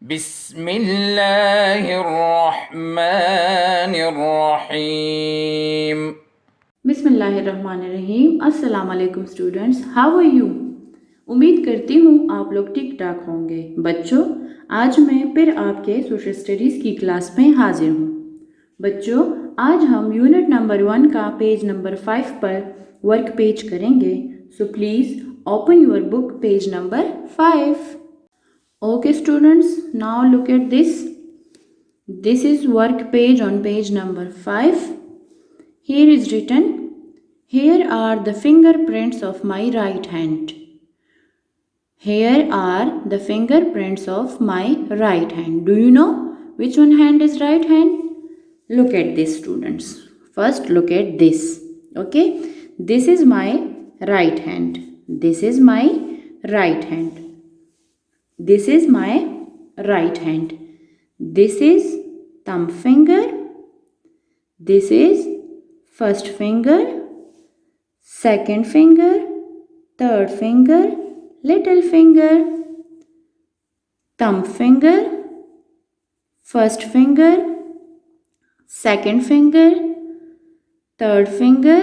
बिस्मिल्लाहिर्रहमानिर्रहीम। बिस्मिल्लाहिर्रहमानिर्रहीम। अस्सलाम वालेकुम स्टूडेंट्स, हाउ आर यू। उम्मीद करती हूँ आप लोग ठीक ठाक होंगे। बच्चों, आज मैं फिर आपके सोशल स्टडीज़ की क्लास में हाजिर हूँ। बच्चों, आज हम यूनिट नंबर 1 का पेज नंबर 5 पर वर्क पेज करेंगे। So please open your book page number 5। Okay students, now look at this. This is work page on page number 5. Here is written, here are the fingerprints of my right hand. Here are the fingerprints of my right hand. Do you know which one hand is right hand? Look at this, students. First look at this. Okay, this is my right hand. This is my right hand. This is my right hand. This is thumb finger. This is first finger, second finger, third finger, little finger, thumb finger, first finger, second finger, third finger,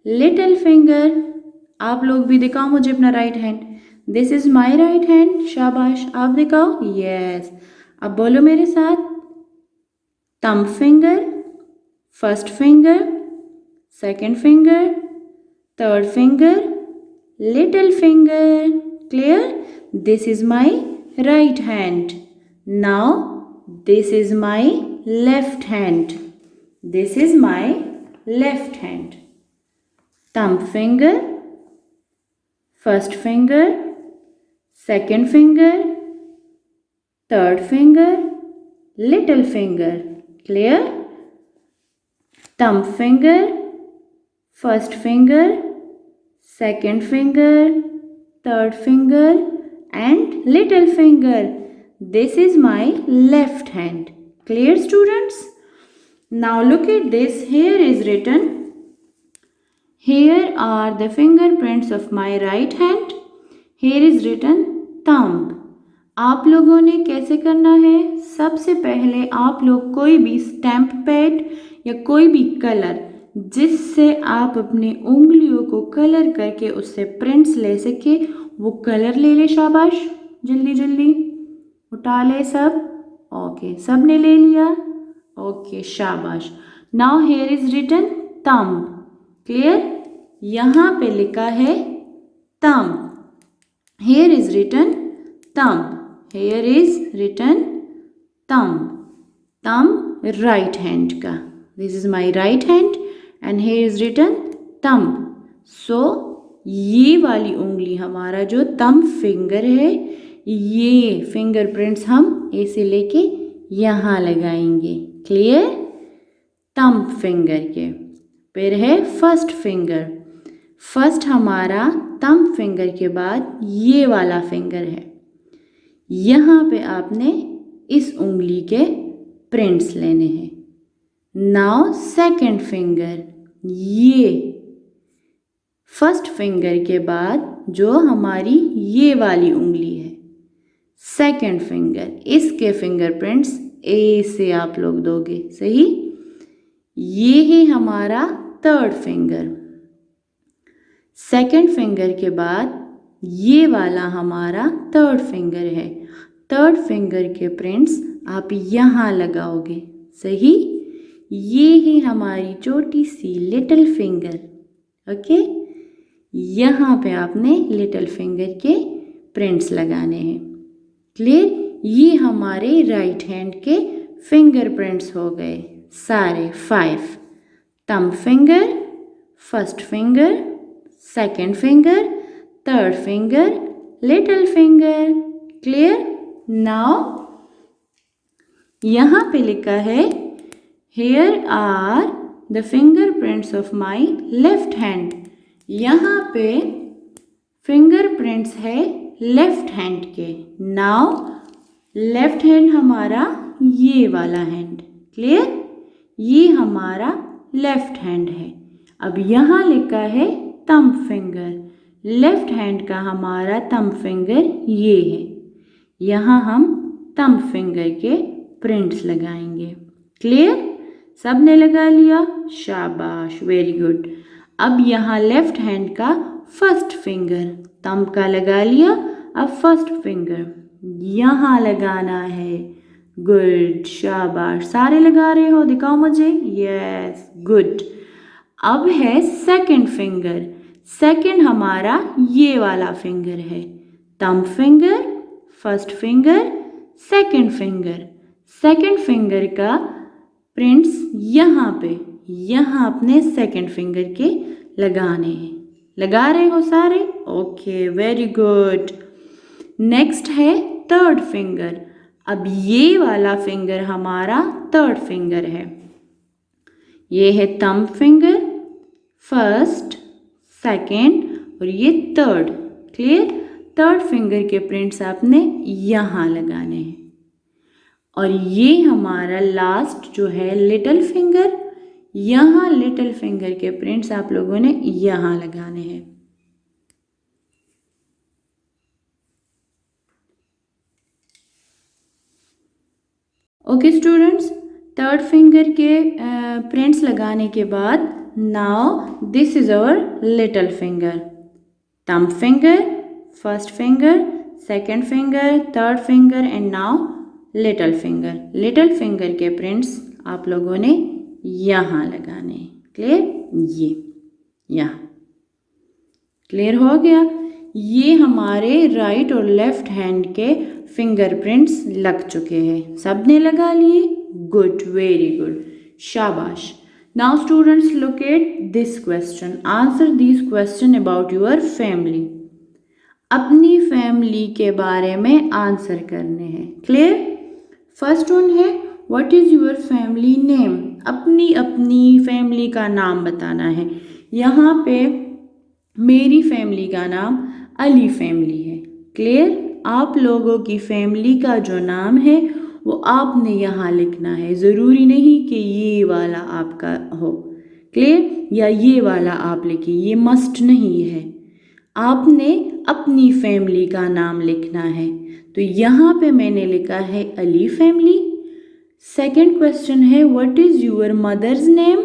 little finger. आप लोग भी दिखाओ मुझे अपना right hand. This is my right hand. शाबाश, आप दिखाओ। Yes, अब बोलो मेरे साथ। thumb finger, first finger, second finger, third finger, little finger. Clear? This is my right hand. Now this is my left hand. This is my left hand. Thumb finger, first finger, second finger, third finger, little finger. Clear? Thumb finger, first finger, second finger, third finger and little finger. This is my left hand. Clear, students? Now look at this. Here is written, here are the fingerprints of my right hand. Here is written thumb. आप लोगों ने कैसे करना है? सबसे पहले आप लोग कोई भी स्टैम्प पैड या कोई भी कलर जिससे आप अपनी उंगलियों को कलर करके उससे प्रिंट्स ले सके, वो कलर ले ले। शाबाश, जल्दी जल्दी उठा ले सब। ओके, सब ने ले लिया। ओके, शाबाश। Now here is written thumb. Clear? यहाँ पे लिखा है thumb. Here is written thumb. Here is written thumb. Thumb right hand का. This is my right hand and here is written thumb. So ये वाली उंगली हमारा जो thumb finger है, ये fingerprints हम ऐसे लेके यहाँ लगाएंगे। Clear? thumb finger के फिर है first finger. First हमारा thumb finger के बाद ये वाला finger है। यहाँ पे आपने इस उंगली के प्रिंट्स लेने हैं। नाउ सेकेंड फिंगर, ये फर्स्ट फिंगर के बाद जो हमारी ये वाली उंगली है, सेकेंड फिंगर, इसके फिंगरप्रिंट्स ए से आप लोग दोगे। सही? ये है हमारा थर्ड फिंगर। सेकेंड फिंगर के बाद ये वाला हमारा थर्ड फिंगर है। थर्ड फिंगर के प्रिंट्स आप यहाँ लगाओगे। सही? ये है हमारी छोटी सी लिटिल फिंगर। ओके, यहाँ पे आपने लिटिल फिंगर के प्रिंट्स लगाने हैं। क्लियर? ये हमारे राइट हैंड के फिंगर प्रिंट्स हो गए सारे 5। Thumb finger, first finger, second finger, third finger, little finger. Clear? Now यहाँ पे लिखा है here are the fingerprints of my left hand. यहाँ पे fingerprints है left hand के। Now left hand हमारा ये वाला hand. Clear? ये हमारा left hand है। अब यहाँ लिखा है thumb finger. लेफ्ट हैंड का हमारा थंब फिंगर ये है। यहाँ हम थंब फिंगर के प्रिंट्स लगाएंगे। क्लियर? सब ने लगा लिया? शाबाश, वेरी गुड। अब यहाँ लेफ्ट हैंड का फर्स्ट फिंगर, थंब का लगा लिया, अब फर्स्ट फिंगर यहाँ लगाना है। गुड, शाबाश, सारे लगा रहे हो, दिखाओ मुझे। Yes, good. अब है सेकंड फिंगर। सेकंड हमारा ये वाला फिंगर है, thumb finger, first finger, second finger. Second finger का प्रिंट्स यहाँ पे, यहाँ अपने सेकंड फिंगर के लगाने हैं। लगा रहे हो सारे? Okay, very good. नेक्स्ट है थर्ड फिंगर। अब ये वाला फिंगर हमारा थर्ड फिंगर है। ये है थंब फिंगर, फर्स्ट, सेकंड और ये थर्ड। क्लियर? थर्ड फिंगर के प्रिंट्स आपने यहाँ लगाने हैं। और ये हमारा लास्ट जो है लिटिल फिंगर, यहाँ लिटिल फिंगर के प्रिंट्स आप लोगों ने यहाँ लगाने हैं। ओके स्टूडेंट्स, थर्ड फिंगर के प्रिंट्स लगाने के बाद now this is our little finger. Thumb finger, first finger, second finger, third finger and now little finger. Little finger के प्रिंट्स आप लोगों ने यहाँ लगाने हैं। क्लियर? ये यहाँ क्लियर हो गया। ये हमारे राइट और लेफ्ट हैंड के फिंगरप्रिंट्स लग चुके हैं। सब ने लगा लिए? गुड, वेरी गुड, शाबाश। Now students look at this question, answer this question about your family. अपनी फैमिली के बारे में आंसर करने हैं। क्लियर? फर्स्ट वन है what is your family name. अपनी अपनी फैमिली का नाम बताना है। यहाँ पे मेरी फैमिली का नाम अली फैमिली है। क्लियर? आप लोगों की फैमिली का जो नाम है वो आपने यहाँ लिखना है। ज़रूरी नहीं कि ये वाला आपका हो। क्लियर? या ये वाला आप लिखिए, ये मस्ट नहीं है। आपने अपनी फैमिली का नाम लिखना है। तो यहाँ पे मैंने लिखा है अली फैमिली। सेकंड क्वेश्चन है what is your mother's name.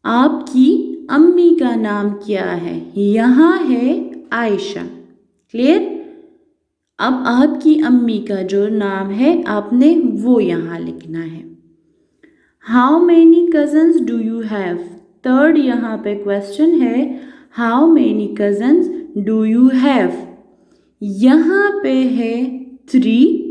आपकी अम्मी का नाम क्या है? यहाँ है आयशा। क्लियर? अब आपकी अम्मी का जो नाम है आपने वो यहाँ लिखना है। How many cousins do you have. Third यहाँ पे क्वेश्चन है how many cousins do you have. यहाँ पे है 3।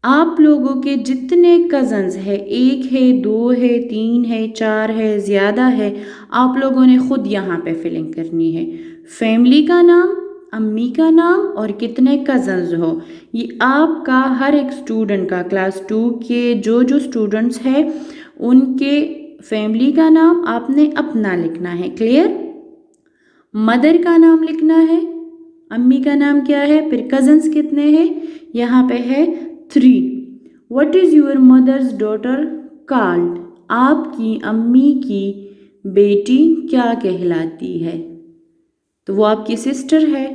आप लोगों के जितने कज़न्स है, 1 है, 2 है, 3 है, 4 है, ज़्यादा है, आप लोगों ने खुद यहाँ पे फिलिंग करनी है। फैमिली का नाम, अम्मी का नाम और कितने कज़न्स हो, ये आपका हर एक स्टूडेंट का, क्लास 2 के जो स्टूडेंट्स हैं उनके फैमिली का नाम आपने अपना लिखना है। क्लियर? मदर का नाम लिखना है, अम्मी का नाम क्या है, फिर कज़न्स कितने हैं, यहाँ पे है 3। What is your mother's daughter called. आपकी अम्मी की बेटी क्या कहलाती है? तो वो आपकी सिस्टर है,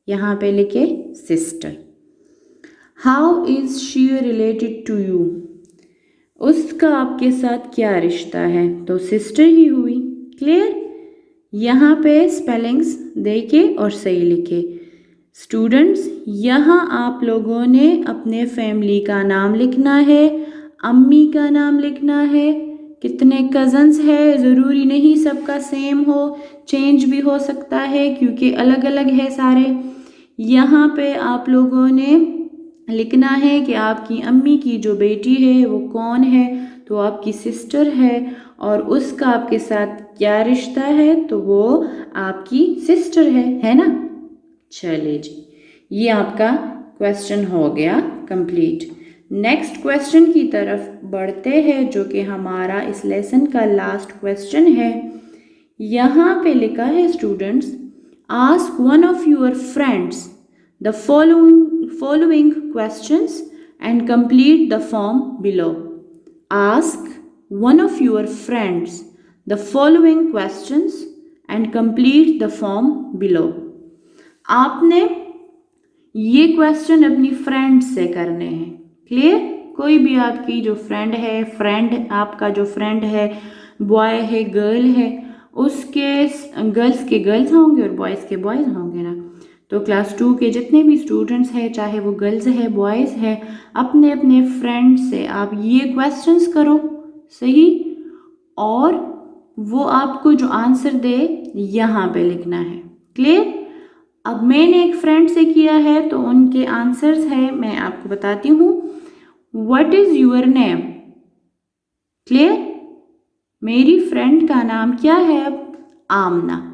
यहाँ पे लिखे sister. How is she related to you. उसका आपके साथ क्या रिश्ता है? तो सिस्टर ही हुई। क्लियर? यहाँ पे स्पेलिंग्स देखे और सही लिखे। स्टूडेंट्स, यहाँ आप लोगों ने अपने फैमिली का नाम लिखना है, अम्मी का नाम लिखना है, कितने कज़न्स है, ज़रूरी नहीं सबका सेम हो, चेंज भी हो सकता है क्योंकि अलग अलग है सारे। यहाँ पे आप लोगों ने लिखना है कि आपकी अम्मी की जो बेटी है वो कौन है, तो आपकी सिस्टर है, और उसका आपके साथ क्या रिश्ता है, तो वो आपकी सिस्टर है ना। चलिए जी, ये आपका क्वेश्चन हो गया कंप्लीट। नेक्स्ट क्वेश्चन की तरफ बढ़ते हैं जो कि हमारा इस लेसन का लास्ट क्वेश्चन है। यहाँ पे लिखा है students, ask one of your friends the following questions and complete the form below. Ask one of your friends the following questions and complete the form below. आपने ये क्वेश्चन अपनी friend से करने हैं। क्लियर? कोई भी आपकी जो फ्रेंड है, आपका जो फ्रेंड है, बॉय है, गर्ल है, उसके गर्ल्स के गर्ल्स होंगे और बॉयज़ के बॉयज़ होंगे ना। तो क्लास 2 के जितने भी स्टूडेंट्स हैं, चाहे वो गर्ल्स है, बॉयज़ है, अपने अपने फ्रेंड से आप ये क्वेश्चंस करो, सही, और वो आपको जो आंसर दे यहाँ पे लिखना है। क्लियर? अब मैंने एक फ्रेंड से किया है तो उनके आंसर्स है, मैं आपको बताती हूँ। What is your name? Clear? मेरी फ्रेंड का नाम क्या है? आमना।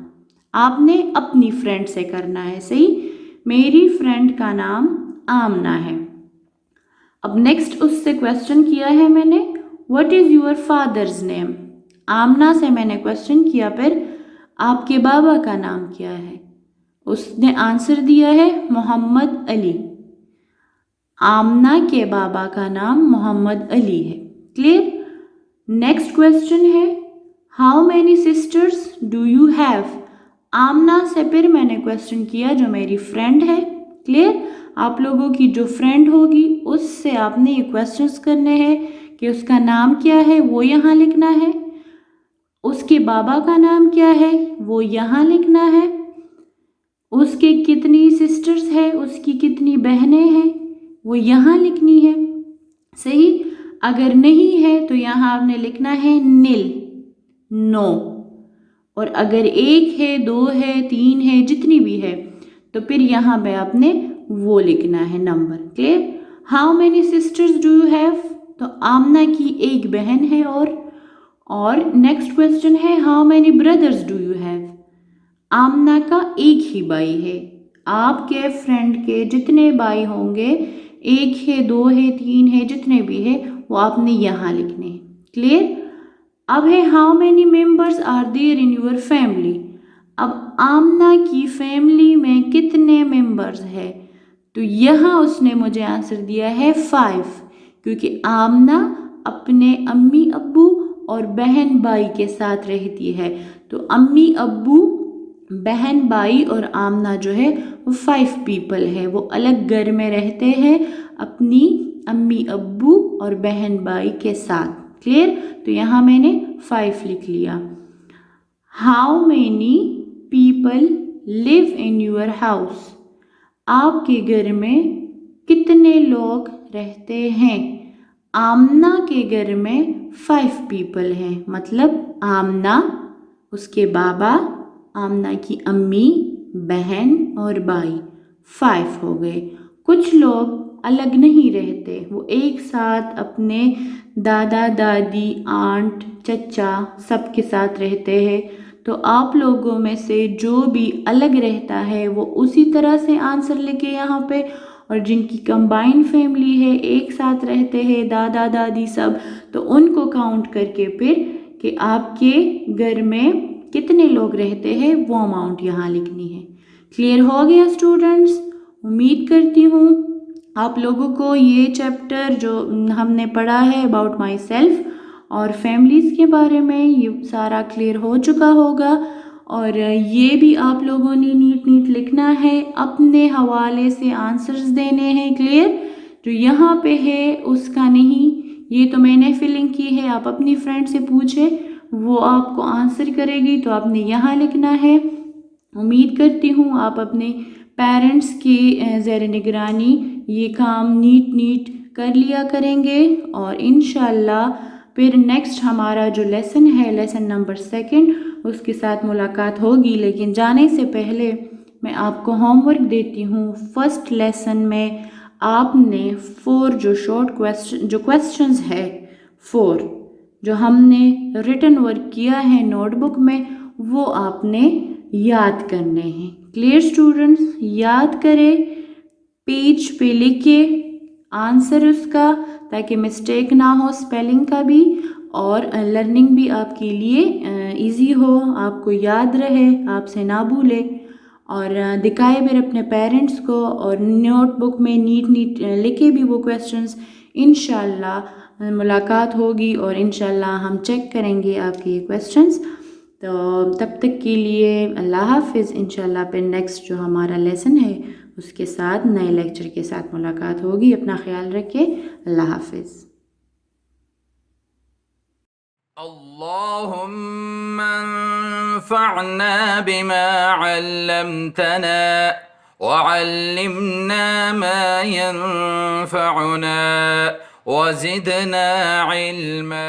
आपने अपनी फ्रेंड से करना है, सही। मेरी फ्रेंड का नाम आमना है। अब नेक्स्ट उससे क्वेश्चन किया है मैंने, what is your father's name? Amna से मैंने क्वेश्चन किया, फिर आपके बाबा का नाम क्या है? उसने आंसर दिया है मोहम्मद अली। आमना के बाबा का नाम मोहम्मद अली है। क्लियर? नेक्स्ट क्वेश्चन है, how many sisters do you have? Amna से फिर मैंने क्वेश्चन किया जो मेरी फ्रेंड है। क्लियर? आप लोगों की जो फ्रेंड होगी उससे आपने ये क्वेश्चंस करने हैं कि उसका नाम क्या है, वो यहाँ लिखना है, उसके बाबा का नाम क्या है, वो यहाँ लिखना है, उसके कितनी सिस्टर्स है, उसकी कितनी बहनें हैं, वो यहाँ लिखनी है, सही। अगर नहीं है तो यहाँ आपने लिखना है नील, नो। और अगर 1 है, 2 है, 3 है, जितनी भी है तो फिर यहाँ पे आपने वो लिखना है number. Clear? How many sisters do you have? तो आमना की एक बहन है। और नेक्स्ट क्वेश्चन है, how many brothers do you have? Amna का एक ही भाई है। आपके फ्रेंड के जितने भाई होंगे, 1 है, 2 है, 3 है, जितने भी है वो आपने यहाँ लिखने हैं। क्लियर? अब है, how many members are there in your family? अब आमना की फैमिली में कितने मेंबर्स है? तो यहाँ उसने मुझे आंसर दिया है 5, क्योंकि आमना अपने अम्मी अब्बू और बहन भाई के साथ रहती है। तो अम्मी अब्बू, बहन भाई और आमना जो है वो 5 पीपल है। वो अलग घर में रहते हैं अपनी अम्मी अब्बू और बहन भाई के साथ। क्लियर? तो यहाँ मैंने 5 लिख लिया। How many people live in your house? आपके घर में कितने लोग रहते हैं? आमना के घर में 5 पीपल हैं, मतलब आमना, उसके बाबा, आमना की अम्मी, बहन और भाई, 5 हो गए। कुछ लोग अलग नहीं रहते, वो एक साथ अपने दादा दादी, आंट, चचा सबके साथ रहते हैं। तो आप लोगों में से जो भी अलग रहता है वो उसी तरह से आंसर लिखे यहाँ पे, और जिनकी कंबाइंड फैमिली है, एक साथ रहते हैं दादा दादी सब, तो उनको काउंट करके फिर कि आपके घर में कितने लोग रहते हैं वो अमाउंट यहाँ लिखनी है। क्लियर हो गया स्टूडेंट्स? उम्मीद करती हूँ आप लोगों को ये चैप्टर जो हमने पढ़ा है अबाउट माई सेल्फ और फैमिलीज़ के बारे में, ये सारा क्लियर हो चुका होगा। और ये भी आप लोगों ने नीट लिखना है, अपने हवाले से आंसर्स देने हैं। क्लियर? जो यहाँ पे है उसका नहीं, ये तो मैंने फिलिंग की है, आप अपनी फ्रेंड से पूछें, वो आपको आंसर करेगी, तो आपने यहाँ लिखना है। उम्मीद करती हूँ आप अपने पेरेंट्स की ज़ेर निगरानी ये काम नीट कर लिया करेंगे, और इंशाल्लाह फिर नेक्स्ट हमारा जो लेसन है, लेसन नंबर 2, उसके साथ मुलाकात होगी। लेकिन जाने से पहले मैं आपको होमवर्क देती हूँ। फर्स्ट लेसन में आपने 4 जो शॉर्ट क्वेश्चंस है, 4 जो हमने रिटन वर्क किया है नोटबुक में, वो आपने याद करने हैं। Clear students? याद करें, पेज पे लिखे आंसर उसका, ताकि मिस्टेक ना हो स्पेलिंग का भी, और लर्निंग भी आपके लिए इजी हो, आपको याद रहे, आपसे ना भूले। और दिखाए फिर अपने पेरेंट्स को, और नोटबुक में नीट लिखे भी वो क्वेश्चंस। इंशाल्लाह मुलाकात होगी और इंशाल्लाह हम चेक करेंगे आपके ये क्वेश्चंस। तो तब तक के लिए अल्लाह हाफिज़। इंशाल्लाह फिर नेक्स्ट जो हमारा लेसन है उसके साथ नए लेक्चर के साथ मुलाकात होगी। अपना ख्याल रखें। अल्लाह हाफिज़। अल्लाहुम्मा अंफ़अना बिमा अल्लमतना वअल्लिमना मा यंफ़अुना वज़िदना इल्मा।